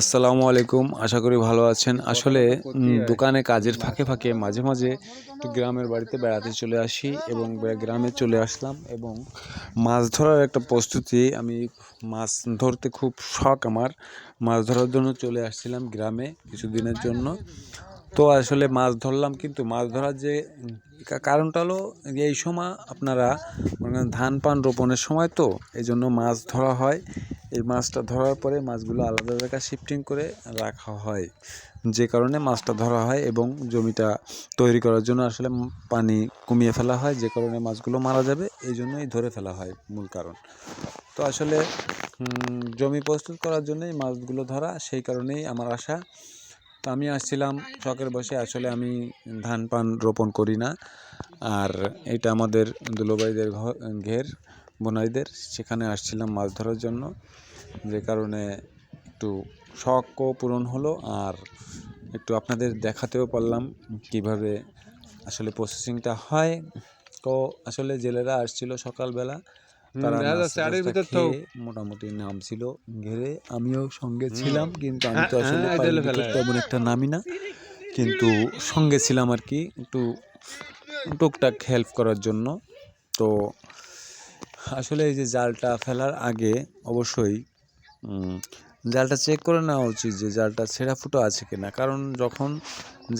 আসসালামু আলাইকুম। আশা করি ভালো আছেন। আসলে দোকানে কাজের ফাঁকে ফাঁকে মাঝে মাঝে একটু গ্রামের বাড়িতে বেড়াতে চলে আসি এবং গ্রামে চলে আসলাম এবং মাছ ধরার একটা প্রস্তুতি। আমি মাছ ধরতে খুব শখ আমার। মাছ ধরার জন্য চলে আসছিলাম গ্রামে কিছুদিনের জন্য। তো আসলে মাছ ধরলাম, কিন্তু মাছ ধরার যে কারণটা হলো এই সময় আপনারা মনে করেন ধান পান রোপণের সময়, তো এই জন্য মাছ ধরা হয়। এই মাছটা ধরার পরে মাছগুলো আলাদা জায়গায় শিফটিং করে রাখা হয়, যে কারণে মাছটা ধরা হয় এবং জমিটা তৈরি করার জন্য আসলে পানি কমিয়ে ফেলা হয়, যে কারণে মাছগুলো মারা যাবে এই জন্যই ধরে ফেলা হয় মূল কারণ। তো আসলে জমি প্রস্তুত করার জন্যই মাছগুলো ধরা, সেই কারণেই আমার আশা। তো আমি আসছিলাম শখের বসে। আসলে আমি ধান পান রোপণ করি না, আর এটা আমাদের দুলোবাইদের ঘের বোনাইদের, সেখানে আসছিলাম মাছ ধরার জন্য, যে কারণে একটু শখও পূরণ হলো আর একটু আপনাদের দেখাতেও পারলাম কিভাবে আসলে প্রসেসিংটা হয়। তো আসলে জেলেরা আসছিল সকালবেলা, তারা নাস্তা খেয়ে মোটামুটি নামছিল ঘেরে। আমিও সঙ্গে ছিলাম, কিন্তু আমি তো আসলে তেমন একটা নামি না, কিন্তু সঙ্গে ছিলাম আর কি, একটু টুকটাক হেল্প করার জন্য। তো আসলে এই যে জালটা ফেলার আগে অবশ্যই জালটা চেক করে নেওয়া উচিত যে জালটা ছেঁড়া ফুটো আছে কিনা, কারণ যখন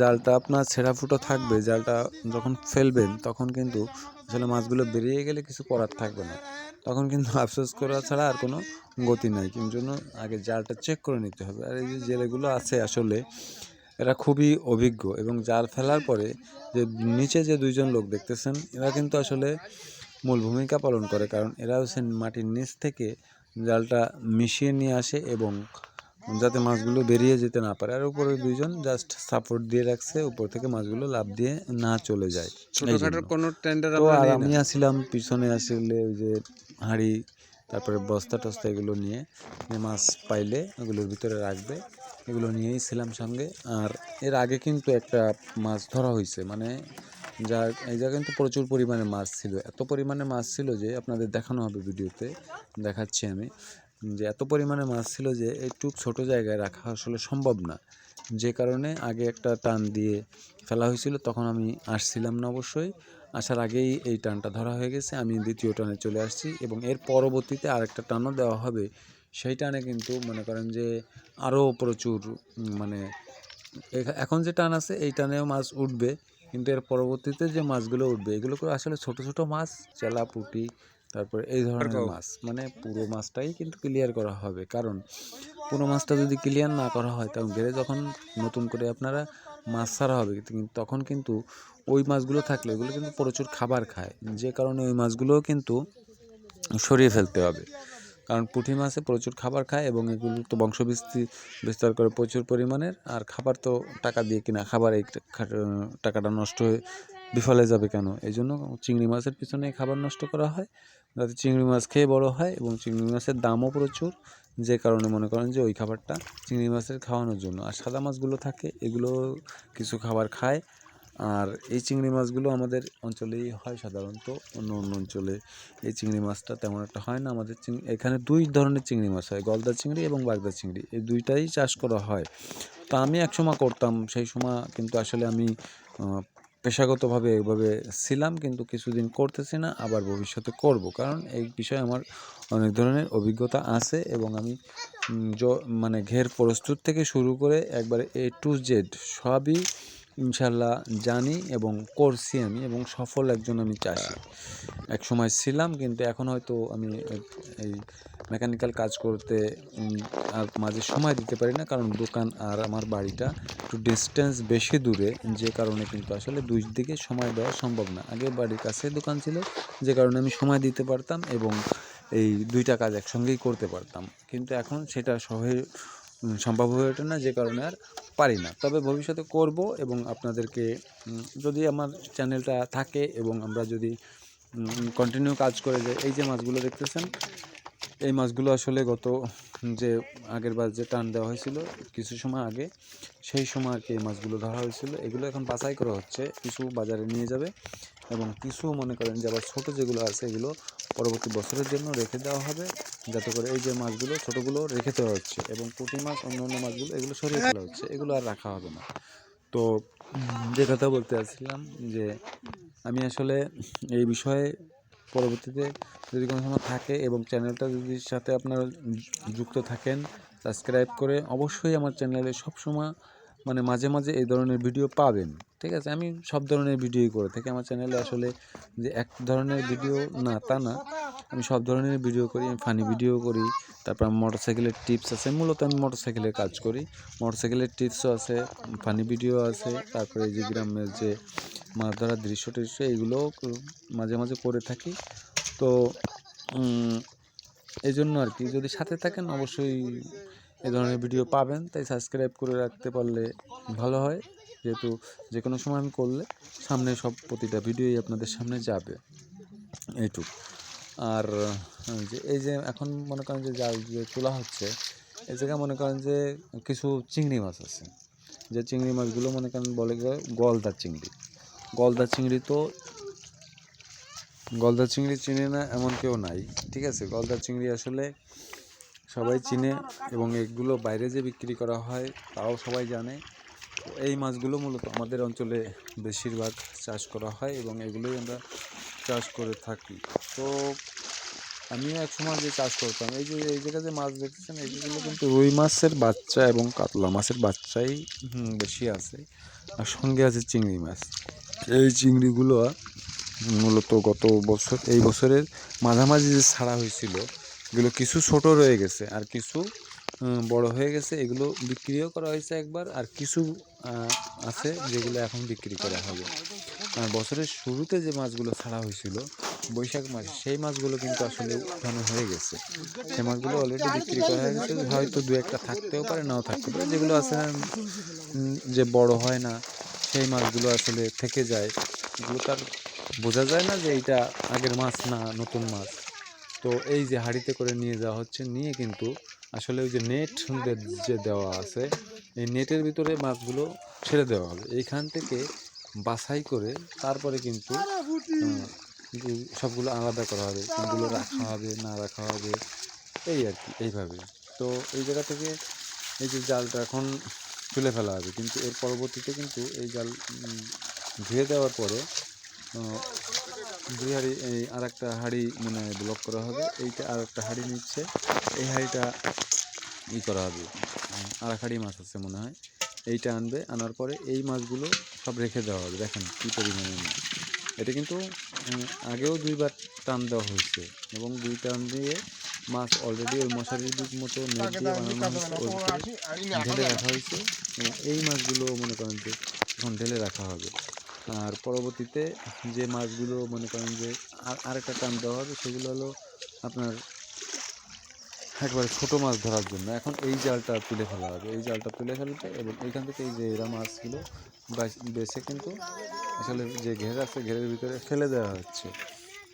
জালটা আপনার ছেঁড়া ফুটো থাকবে, জালটা যখন ফেলবেন তখন কিন্তু আসলে মাছগুলো বেরিয়ে গেলে কিছু করার থাকবে না, তখন কিন্তু আফসোস করা ছাড়া আর কোনো গতি নাই। কিন্তু জন্য আগে জালটা চেক করে নিতে হবে। আর এই যে জেলেগুলো আছে আসলে এরা খুবই অভিজ্ঞ, এবং জাল ফেলার পরে যে নিচে যে দুইজন লোক দেখতেছেন, এরা কিন্তু আসলে মূল ভূমিকা পালন করে, কারণ এরা হচ্ছে মাটির নিচ থেকে জালটা মিশিয়ে নিয়ে আসে এবং যাতে মাছগুলো বেরিয়ে যেতে না পারে। আর উপরে দুইজন জাস্ট সাপোর্ট দিয়ে রাখছে, উপর থেকে মাছগুলো লাফ দিয়ে না চলে যায়। ছোটখাটো কোনো টেন্ডার তো আমরা আর নেই না। আমি আসছিলাম পিছনে, আসলে ওই যে হাঁড়ি, তারপরে বস্তা টস্তা এগুলো নিয়ে, যে মাছ পাইলে ওগুলোর ভিতরে রাখবে, এগুলো নিয়েই ছিলাম সঙ্গে। আর এর আগে কিন্তু একটা মাছ ধরা হয়েছে, মানে যার এই জায়গায় কিন্তু প্রচুর পরিমাণে মাছ ছিল, এত পরিমাণে মাছ ছিল যে আপনাদের দেখানো হবে ভিডিওতে, দেখাচ্ছি আমি, যে এত পরিমাণে মাছ ছিল যে একটু ছোট জায়গায় রাখা আসলে সম্ভব না, যে কারণে আগে একটা টান দিয়ে ফেলা হয়েছিল। তখন আমি আসছিলাম না অবশ্যই, আসার আগেই এই টানটা ধরা হয়ে গেছে। আমি দ্বিতীয় টানে চলে আসছি এবং এর পরবর্তীতে আরেকটা টানও দেওয়া হবে। সেই টানে কিন্তু মনে করেন যে আরও প্রচুর মানে এখন যে টান আছে এই টানেও মাছ উঠবে, কিন্তু এর পরবর্তীতে যে মাছগুলো উঠবে এগুলো করে আসলে ছোট ছোট মাছ, চেলা পুঁটি, তারপরে এই ধরনের মাছ, মানে পুরো মাছটাই কিন্তু ক্লিয়ার করা হবে। কারণ পুরো মাছটা যদি ক্লিয়ার না করা হয়, তখন ঘেরে যখন নতুন করে আপনারা মাছ ছাড়া হবে, কিন্তু তখন কিন্তু ওই মাছগুলো থাকলে ওগুলো কিন্তু প্রচুর খাবার খায়, যে কারণে ওই মাছগুলোও কিন্তু সরিয়ে ফেলতে হবে। কারণ পুঁটি মাছে প্রচুর খাবার খায় এবং এগুলো তো বিস্তার করে প্রচুর পরিমাণের। আর খাবার তো টাকা দিয়ে কিনা খাবার, এই টাকাটা নষ্ট হয়ে বিফলে যাবে কেন, এই জন্য চিংড়ি মাছের পিছনে খাবার নষ্ট করা হয়, যাতে চিংড়ি মাছ খেয়ে বড় হয়। এবং চিংড়ি মাছের দামও প্রচুর, যে কারণে মনে করেন যে ওই খাবারটা চিংড়ি মাছের খাওয়ানোর জন্য। আর সাদা মাছগুলো থাকে, এগুলো কিছু খাবার খায়। আর এই চিংড়ি মাছগুলো আমাদের অঞ্চলেই হয় সাধারণত, অন্য অন্য অঞ্চলে এই চিংড়ি মাছটা তেমন একটা হয় না। আমাদের এখানে দুই ধরনের চিংড়ি মাছ হয়, গলদা চিংড়ি এবং বাগদা চিংড়ি, এই দুইটাই চাষ করা হয়। তো আমি একসময় করতাম, সেই সময় কিন্তু আসলে আমি পেশাগতভাবে এইভাবে ছিলাম, কিন্তু কিছুদিন করতেছি না, আবার ভবিষ্যতে করব, কারণ এই বিষয়ে আমার অনেক ধরনের অভিজ্ঞতা আছে এবং আমি মানে ঘের প্রস্তুত থেকে শুরু করে একবারে A to Z সবই ইনশাল্লাহ জানি এবং করছি আমি, এবং সফল একজন আমি চাষি এক সময় ছিলাম। কিন্তু এখন হয়তো আমি এই মেকানিক্যাল কাজ করতে আর মাঝে সময় দিতে পারি না, কারণ দোকান আর আমার বাড়িটা একটু ডিস্টেন্স বেশি দূরে, যে কারণে কিন্তু আসলে দুই দিকে সময় দেওয়া সম্ভব না। আগে বাড়ির কাছে দোকান ছিল, যে কারণে আমি সময় দিতে পারতাম এবং এই দুইটা কাজ একসঙ্গেই করতে পারতাম, কিন্তু এখন সেটা সম্ভব হয়ে ওঠে না, যে কারণে আর পারি না। তবে ভবিষ্যতে করব, এবং আপনাদেরকে যদি আমার চ্যানেলটা থাকে এবং আমরা যদি কন্টিনিউ কাজ করে যাই, এই যে মাছগুলো দেখতেছেন, এই মাছগুলো আসলে গত যে আগের বার যে টান দেওয়া হয়েছিল কিছু সময় আগে, সেই সময় আর কি এই মাছগুলো ধরা হয়েছিল। এগুলো এখন বাছাই করা হচ্ছে, কিছু বাজারে নিয়ে যাবে এবং কিছু মনে করেন যে আবার ছোটো যেগুলো আছে এগুলো পরবর্তী বছরের জন্য রেখে দেওয়া হবে। যাতে করে এই যে মাছগুলো ছোটোগুলো রেখে দেওয়া হচ্ছে, এবং পুঁটি মাছ অন্য অন্য মাছগুলো এগুলো সরিয়ে ফেলা হচ্ছে, এগুলো আর রাখা হবে না। তো যে কথা বলতে চাচ্ছিলাম যে আমি আসলে এই বিষয়ে পরবর্তীতে যদি কোনো সময় থাকে, এবং চ্যানেলটা যদি সাথে আপনারা যুক্ত থাকেন, সাবস্ক্রাইব করে অবশ্যই আমার চ্যানেলে সবসময় মানে মাঝে মাঝে এই ধরনের ভিডিও পাবেন। ঠিক আছে, আমি সব ধরনের ভিডিওই করে থাকি আমার চ্যানেলে। আসলে যে এক ধরনের ভিডিও না তা না, আমি সব ধরনের ভিডিও করি। আমি ফানি ভিডিও করি, তারপর আমার মোটরসাইকেলের টিপস আছে, মূলত আমি মোটরসাইকেলের কাজ করি। মোটরসাইকেলের টিপসও আছে, ফানি ভিডিও আছে, তারপরে এই যে গ্রামের যে মাছ ধরার দৃশ্য টৃশ্য এইগুলোও মাঝে মাঝে করে থাকি। তো এই জন্য আর কি, যদি সাথে থাকেন অবশ্যই এই ধরনের ভিডিও পাবেন। তাই সাবস্ক্রাইব করে রাখতে পারলে ভালো হয়, যেহেতু যে কোনো সময় আমি করলে সামনে সব প্রতিটা ভিডিওই আপনাদের সামনে যাবে, এইটুকু। আর যে এই যে এখন মনে করেন যে জাল যে তোলা হচ্ছে, এই জায়গায় মনে করেন যে কিছু চিংড়ি মাছ আছে, যে চিংড়ি মাছগুলো মনে করেন বলে গলদা চিংড়ি। গলদা চিংড়ি তো গলদা চিংড়ি চিনে না এমন কেউ নাই। ঠিক আছে, গলদা চিংড়ি আসলে সবাই চিনে, এবং এগুলো বাইরে যে বিক্রি করা হয় তাও সবাই জানে। তো এই মাছগুলো মূলত আমাদের অঞ্চলে বেশিরভাগ চাষ করা হয়, এবং এগুলোই আমরা চাষ করে থাকি। তো আমিও একসময় যে চাষ করতাম, এই যে এই জায়গায় যে মাছ দেখতেছেন এইগুলো কিন্তু রুই মাছের বাচ্চা এবং কাতলা মাছের বাচ্চাই বেশি আছে, আর সঙ্গে আছে চিংড়ি মাছ। এই চিংড়িগুলো মূলত গত বছর এই বছরের মাঝামাঝি যে ছাড়া হয়েছিল, এগুলো কিছু ছোট রয়ে গেছে আর কিছু বড় হয়ে গেছে। এগুলো বিক্রিও করা হয়েছে একবার, আর কিছু আছে যেগুলো এখন বিক্রি করা হবে। আর বছরের শুরুতে যে মাছগুলো ছাড়া হয়েছিল বৈশাখ মাসে, সেই মাছগুলো কিন্তু আসলে উঠানো হয়ে গেছে। সেই মাছগুলো অলরেডি বিক্রি করা হয়ে গেছে, হয়তো দু একটা থাকতেও পারে নাও থাকতে পারে। যেগুলো আছে যে বড় হয় না, সেই মাছগুলো আসলে থেকে যায়, এগুলো তার বোঝা যায় না যে এইটা আগের মাছ না নতুন মাছ। তো এই যে হাঁড়িতে করে নিয়ে যাওয়া হচ্ছে, নিয়ে কিন্তু আসলে ওই যে নেট যে দেওয়া আছে, এই নেটের ভিতরে মাছগুলো ছেড়ে দেওয়া হবে। এইখান থেকে বাছাই করে তারপরে কিন্তু সবগুলো আলাদা করা হবে, কোনগুলো রাখা হবে না রাখা হবে, এই আর কি এইভাবে। তো এই জায়গা থেকে এই যে জালটা এখন তুলে ফেলা হবে, কিন্তু এর পরবর্তীতে কিন্তু এই জাল ধুয়ে দেওয়ার পরে দুই হাঁড়ি এই আর একটা হাঁড়ি মানে ব্লক করা হবে। এইটা আর একটা হাঁড়ি নিচ্ছে, এই হাঁড়িটা করা হবে, আর এক হাঁড়ি মাছ আছে মনে হয়, এইটা আনবে। আনার পরে এই মাছগুলো সব রেখে দেওয়া হবে। দেখেন কী পরিমাণে মাছ। এটা কিন্তু আগেও দুইবার টান দেওয়া হয়েছে, এবং দুই টান দিয়ে মাছ অলরেডি ওই মশারির মতো নেট দিয়ে বানানো হয়েছে, ওর ভিতরে ঢেলে রাখা হয়েছে, এবং এই মাছগুলো মনে করেন যে এখন ঢেলে রাখা হবে। আর পরবর্তীতে যে মাছগুলো মনে করেন যে আরেকটা টান দেওয়া হবে, সেগুলো হলো আপনার একবারে ছোটো মাছ ধরার জন্য। এখন এই জালটা তুলে ফেলা হবে, এই জালটা তুলে ফেলবে, এবং এইখান থেকে এই যে এরা মাছগুলো বেছে কিন্তু আসলে যে ঘের আছে ঘেরের ভিতরে ফেলে দেওয়া হচ্ছে।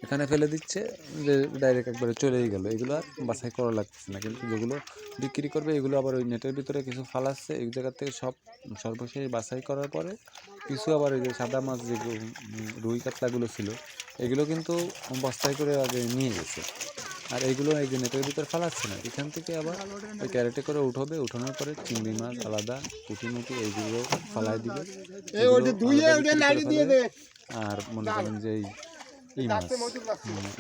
এখানে ফেলে দিচ্ছে যে ডাইরেক্ট একবারে চলেই গেল, এগুলো আর বাছাই করা লাগতেছে না। কিন্তু যেগুলো বিক্রি করবে এগুলো আবার ওই নেটের ভিতরে কিছু ফালাচ্ছে, এই জায়গার থেকে সব সর্বশেষ বাছাই করার পরে কিছু আবার এই যে সাদা মাছ যে রুই কাতলাগুলো ছিল, এগুলো কিন্তু বস্তায় করে আগে নিয়ে গেছে। আর এইগুলো এই যে নেটের ভিতর ফালাচ্ছে না, এখান থেকে আবার ওই ক্যারেটে করে উঠাবে, উঠানোর পরে চিংড়ি মাছ আলাদা, পুঁটি মুটি এইগুলো ফালাই দিবে। আর মনে করেন যে এই মাছ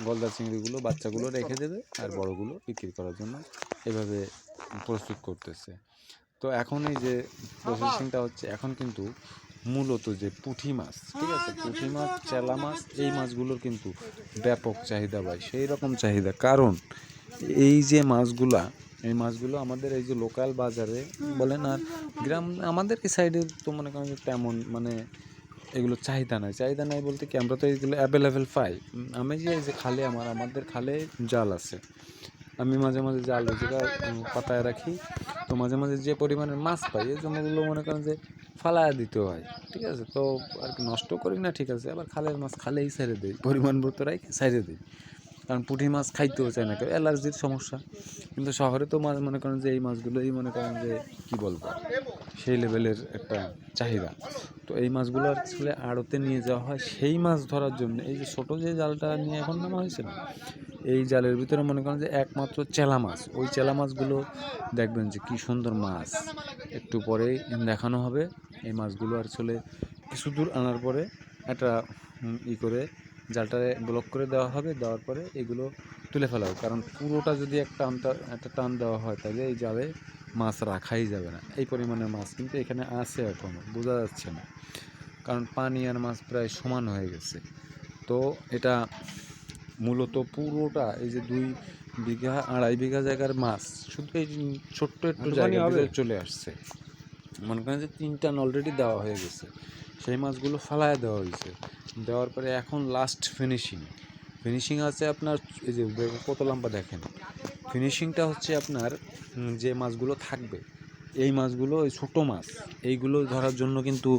গলদা চিংড়িগুলো বাচ্চাগুলো রেখে দেবে, আর বড়গুলো বিক্রি করার জন্য এভাবে প্রস্তুত করতেছে। তো এখন এই যে প্রসেসিংটা হচ্ছে, এখন কিন্তু মূলত যে পুঁটি মাছ, ঠিক আছে, পুঁটি মাছ, চেলা মাছ, এই মাছগুলোর কিন্তু ব্যাপক চাহিদা ভাই, সেই রকম চাহিদা। কারণ এই যে মাছগুলা, এই মাছগুলো আমাদের এই যে লোকাল বাজারে বলেন আর গ্রাম, আমাদের এই সাইডে তো মনে করেন যে তেমন মানে এগুলো চাহিদা নাই। চাহিদা নাই বলতে কি, আমরা তো এইগুলো অ্যাভেলেবেল পাই। আমি যে এই যে খালে আমাদের খালে জাল আছে, আমি মাঝে মাঝে জাল ওই জায়গায় পাতায় রাখি। তো মাঝে মাঝে যে পরিমাণের মাছ পাই, এই জন্যগুলো মনে করেন যে ফালায়া দিতে হয়। ঠিক আছে, তো আর কি নষ্ট করি না, ঠিক আছে, আবার খালের মাছ খালেই ছেড়ে দিই, পরিমাণ মতো রাখি ছেড়ে দিই। কারণ পুঁটি মাছ খাইতেও চায় না কেউ, অ্যালার্জির সমস্যা। কিন্তু শহরে তো মাছ মনে করেন যে এই মাছগুলোই মনে করেন যে কী বলবো, সেই লেভেলের একটা চাহিদা। তো এই মাছগুলো আসলে আড়তে নিয়ে যাওয়া হয় সেই মাছ ধরার জন্য। এই যে ছোটো যে জালটা নিয়ে এখন নামা হয়েছে না, এই জালের ভিতরে মনে করেন যে একমাত্র চেলা মাছ, ওই চেলা মাছগুলো দেখবেন যে কী সুন্দর মাছ। একটু পরেই দেখানো হবে। এই মাছগুলো আসলে কিছু দূর আনার পরে একটা করে জালটারে ব্লক করে দেওয়া হবে, দেওয়ার পরে এগুলো তুলে ফেলা হবে। কারণ পুরোটা যদি একটা টান দেওয়া হয় তাহলে এই জালে মাছ রাখাই যাবে না। এই পরিমাণে মাছ কিন্তু এখানে আছে, এখনও বোঝা যাচ্ছে না, কারণ পানি আর মাছ প্রায় সমান হয়ে গেছে। তো এটা মূলত পুরোটা এই যে 2 বিঘা 2.5 বিঘা জায়গার মাছ শুধু এই ছোট্ট একটু জায়গার ভিতরে চলে আসছে। মনে করেন যে 3 টান অলরেডি দেওয়া হয়ে গেছে, সেই মাছগুলো ফালায় দেওয়া হয়েছে। দেওয়ার পরে এখন লাস্ট ফিনিশিং আছে আপনার। এই যে কত লম্বা দেখেন, ফিনিশিংটা হচ্ছে আপনার যে মাছগুলো থাকবে, এই মাছগুলো ওই ছোটো মাছ এইগুলো ধরার জন্য কিন্তু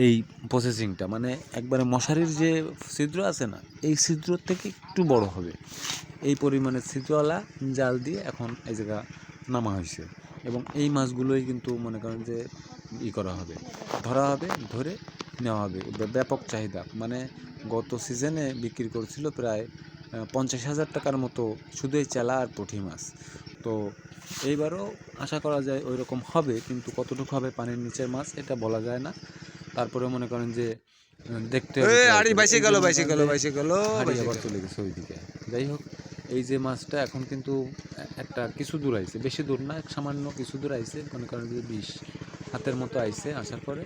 এই প্রসেসিংটা মানে একবারে মশারির যে ছিদ্র আছে না, এই ছিদ্রর থেকে একটু বড় হবে, এই পরিমাণে ছিদ্রওয়ালা জাল দিয়ে এখন এই জায়গা নামা হয়েছে। এবং এই মাছগুলোই কিন্তু মনে করেন যে করা হবে, ধরা হবে, ধরে নেওয়া হবে। ব্যাপক চাহিদা, মানে গত সিজনে বিক্রি করছিল প্রায় 50,000 টাকার মতো শুধু এই চেলা আর পুঁটি মাছ। তো এইবারও আশা করা যায় ওই রকম হবে, কিন্তু কতটুকু হবে পানির নিচের মাছ এটা বলা যায় না। তারপরে মনে করেন যে দেখতে আবার চলে গেছে ওইদিকে। যাই হোক, এই যে মাছটা এখন কিন্তু একটা কিছু দূর আইছে, বেশি দূর না, সামান্য কিছু দূর আইছে, মনে করেন যে 20 হাতের মতো আইছে। আসার পরে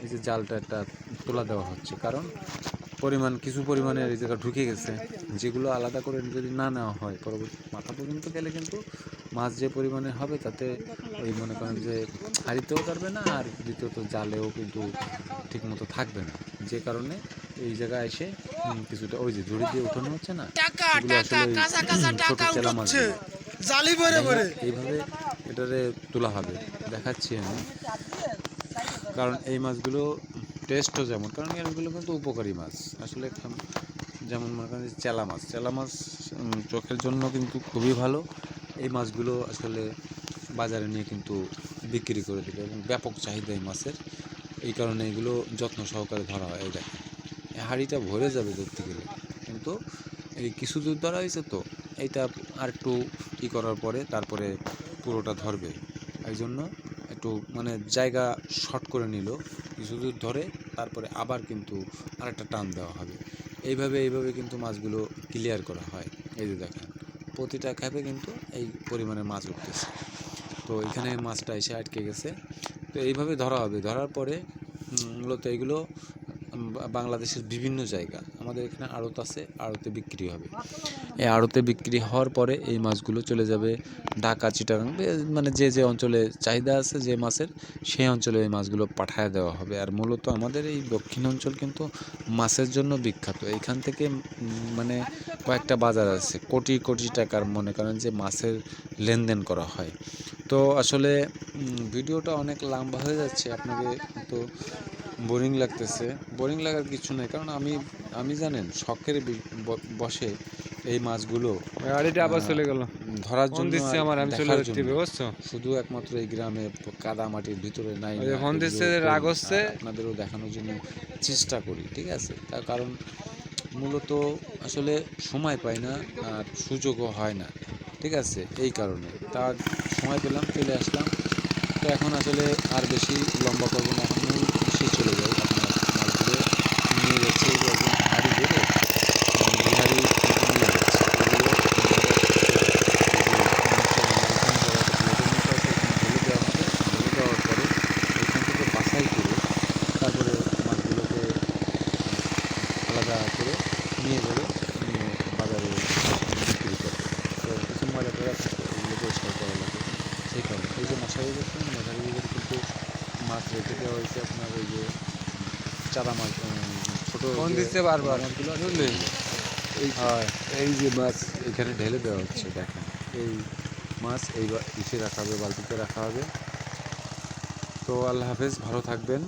এই যে জালটা একটা তোলা দেওয়া হচ্ছে, কারণ কিছু পরিমাণে এই জায়গা ঢুকে গেছে, যেগুলো আলাদা করে যদি না নেওয়া হয় পরবর্তী মাথা পর্যন্ত গেলে কিন্তু মাছ যে পরিমাণে হবে তাতে ওই মনে করেন যে হারিতেও পারবে না, আর দ্বিতীয়ত জালেও কিন্তু ঠিকমতো থাকবে না। যে কারণে এই জায়গায় এসে কিছুটা ওই যে ঝুড়ি দিয়ে উঠানো হচ্ছে না, এগুলো আসলে ছোট চেলা মাছ এইভাবে এটারে তোলা হবে, দেখাচ্ছি আমি। কারণ এই মাছগুলো টেস্টও যেমন, কারণ এগুলো কিন্তু উপকারী মাছ আসলে। যেমন মনে করেন চেলা মাছ চোখের জন্য কিন্তু খুবই ভালো। এই মাছগুলো আসলে বাজারে নিয়ে কিন্তু বিক্রি করে দেবে এবং ব্যাপক চাহিদা এই মাছের। এই কারণে এগুলো যত্ন সহকারে ধরা হয়। এই দেখেন, এই হাঁড়িটা ভরে যাবে ধরতে গেলে, কিন্তু এই কিছু দূর ধরা হয়েছে, তো এইটা আর একটু করার পরে তারপরে পুরোটা ধরবে। এই জন্য একটু মানে জায়গা শর্ট করে নিল, কিছু দূর ধরে তারপরে আবার কিন্তু আরেকটা টান দেওয়া হবে। এইভাবে কিন্তু মাছগুলো ক্লিয়ার করা হয়। এই যে দেখেন, প্রতিটা ক্যাপে কিন্তু এই পরিমাণে মাছ উঠতেছে। তো এখানে মাছটা এসে আটকে গেছে। তো এইভাবে ধরা হবে, ধরার পরে মূলত এগুলো বাংলাদেশের বিভিন্ন জায়গা, আমাদের এখানে আড়ত আছে, আড়তে বিক্রি হবে। এই আড়তে বিক্রি হওয়ার পরে এই মাছগুলো চলে যাবে ঢাকা, চিটাগাং, মানে যে অঞ্চলে চাহিদা আছে যে মাছের, সেই অঞ্চলে এই মাছগুলো পাঠায় দেওয়া হবে। আর মূলত আমাদের এই দক্ষিণ অঞ্চল কিন্তু মাছের জন্য বিখ্যাত। এইখান থেকে মানে কয়েকটা বাজার আছে, কোটি কোটি টাকার মনে করেন যে মাছের লেনদেন করা হয়। তো আসলে ভিডিওটা অনেক লম্বা হয়ে যাচ্ছে, আপনাকে তো বোরিং লাগতেছে। বোরিং লাগার কিছু নেই, কারণ আমি জানেন শখের বসে এই মাছগুলো গাড়িটা আবার চলে গেল ধরার জন্য দেখার জন্য বুঝছো, শুধু একমাত্র এই গ্রামে কাদা মাটির ভিতরে নাই ফোন দিচ্ছে, রাগ হচ্ছে, আপনাদেরও দেখানোর জন্য চেষ্টা করি, ঠিক আছে। তার কারণ মূলত আসলে সময় পাই না আর সুযোগও হয় না, ঠিক আছে। এই কারণে তার সময় পেলাম, চলে আসলাম। তো এখন আসলে আর বেশি লম্বা করবো না, এখন মূল বিষয়ে চলে যাই। আপনার মাছগুলো নিয়ে যাচ্ছে একজন হাঁড়ি ধরে, বিহারি নিয়ে যাচ্ছে এগুলো। ঢেলে দেওয়া হবে, ঢেলে দেওয়ার পরে এখান থেকে বাছাই করে তারপরে মাছগুলোকে আলাদা করে নিয়ে যাবে, নিয়ে বাজারে বিক্রি করবে। তো কিছু ময়লা টয়লা থাকে, এগুলো পরিষ্কার করা লাগে। সেই কারণে এই যে মশারি দেখুন, মশারির ভিতরে কিন্তু মাছ রেখে দেওয়া হয়েছে আপনার ওই যে চারা মাছ, ছোটো মাছগুলো বুঝলি। এই যে মাছ এখানে ঢেলে দেওয়া হচ্ছে, দেখেন এই মাছ এই রাখা হবে, বালতিতে রাখা হবে। তো আল্লাহ হাফেজ, ভালো থাকবেন।